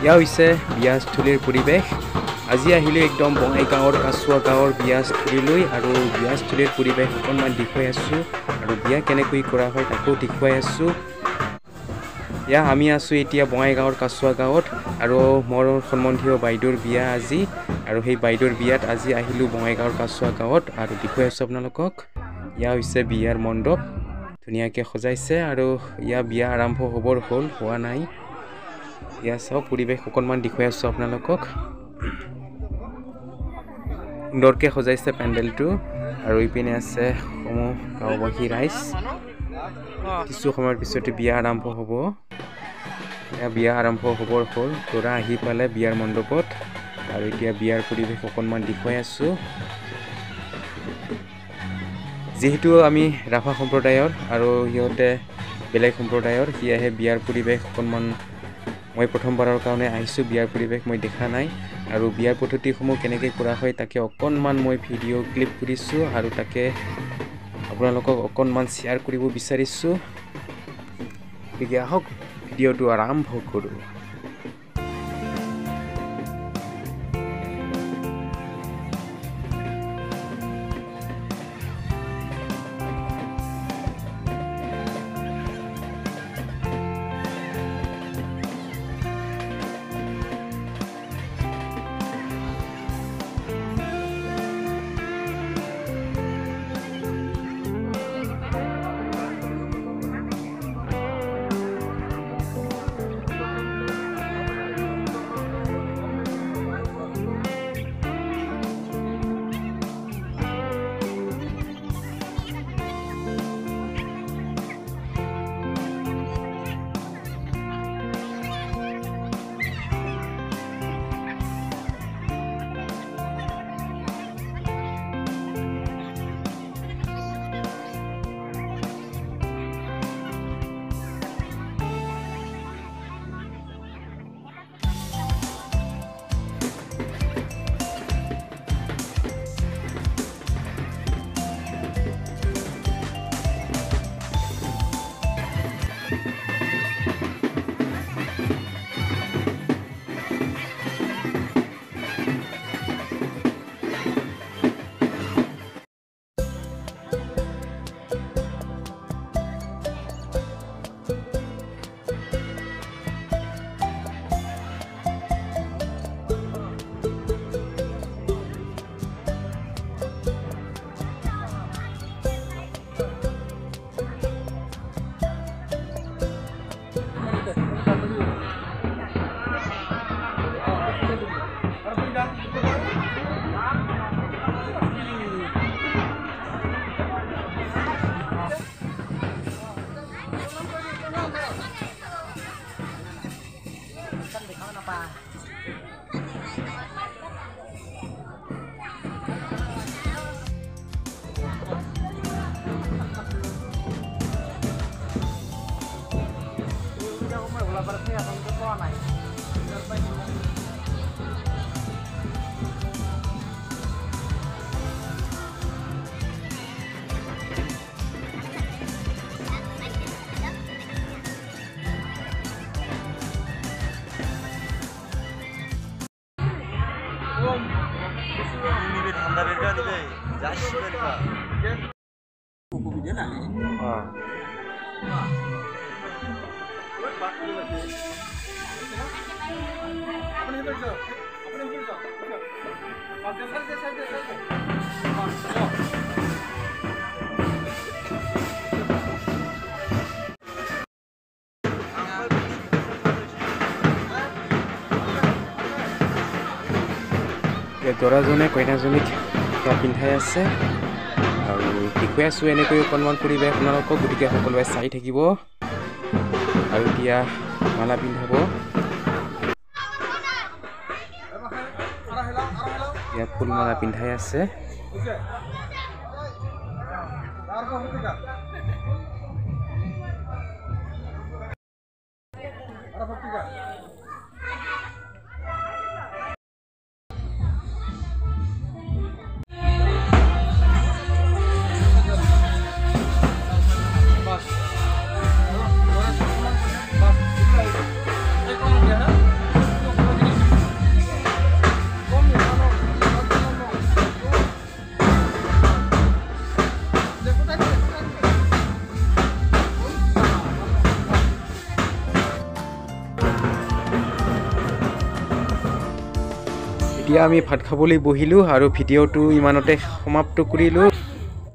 ইয়া হৈছে বিয়াস্থলীৰ পৰিৱেশ। আজি আহিলে একদম বঙাইগাঁৱৰ কাছুৱা গাঁৱৰ বিয়াস্থলীলৈ আৰু বিয়াস্থলীৰ পৰিৱেশ অকণমান দেখুৱাই আছোঁ আৰু বিয়া কেনেকৈ কৰা হয় তাকো দেখুৱাই আছোঁ। ইয়া আমি আছোঁ এতিয়া বঙাইগাঁৱৰ কাছুৱা গাঁৱত আৰু মোৰ সম্বন্ধীয় বাইদেউৰ বিয়া আজি আৰু সেই বাইদেউৰ বিয়াত আজি আহিলোঁ বঙাইগাঁৱৰ কাছুৱা গাঁৱত আৰু দেখুৱাই আছোঁ আপোনালোকক। ইয়া হৈছে বিয়াৰ মণ্ডপ, ধুনীয়াকৈ সজাইছে আৰু ইয়া বিয়া আৰম্ভ হ'বৰ হ'ল, হোৱা নাই। ইয়া চাওক পৰিৱেশ অকণমান দেখুৱাই আছোঁ আপোনালোকক। সুন্দৰকৈ সজাইছে পেণ্ডেলটো আৰু ইপিনে আছে সমূহ গাঁওবাসী ৰাইজ। কিছু সময়ৰ পিছতে বিয়া আৰম্ভ হ'ব। বিয়া আৰম্ভ হ'বৰ হ'ল, দৰা আহি পালে বিয়াৰ মণ্ডপত আৰু এতিয়া বিয়াৰ পৰিৱেশ অকণমান দেখুৱাই আছোঁ। যিহেতু আমি ৰাভা সম্প্ৰদায়ৰ আৰু সিহঁতে বেলেগ সম্প্ৰদায়ৰ, সেয়েহে বিয়াৰ পৰিৱেশ অকণমান মই প্ৰথমবাৰৰ কাৰণে আহিছোঁ। বিয়াৰ পৰিৱেশ মই দেখা নাই আৰু বিয়াৰ পদ্ধতিসমূহ কেনেকৈ কৰা হয় তাকে অকণমান মই ভিডিঅ' ক্লিপ কৰিছোঁ আৰু তাকে আপোনালোকক অকণমান শ্বেয়াৰ কৰিব বিচাৰিছোঁ। গতিকে আহক ভিডিঅ'টো আৰম্ভ কৰোঁ। দৰাজনে কইনাজনীক পিন্ধাই আছে আৰু দেখুৱাই আছোঁ এনেকৈ অকণমান পৰিৱেশ আপোনালোকক। গতিকে সকলোৱে চাই থাকিব আৰু এতিয়া মালা পিন্ধাব। ইয়াত ফুল মালা পিন্ধাই আছে। এতিয়া আমি ভাত খাবলৈ বহিলোঁ আৰু ভিডিঅ'টো ইমানতে সমাপ্ত কৰিলোঁ।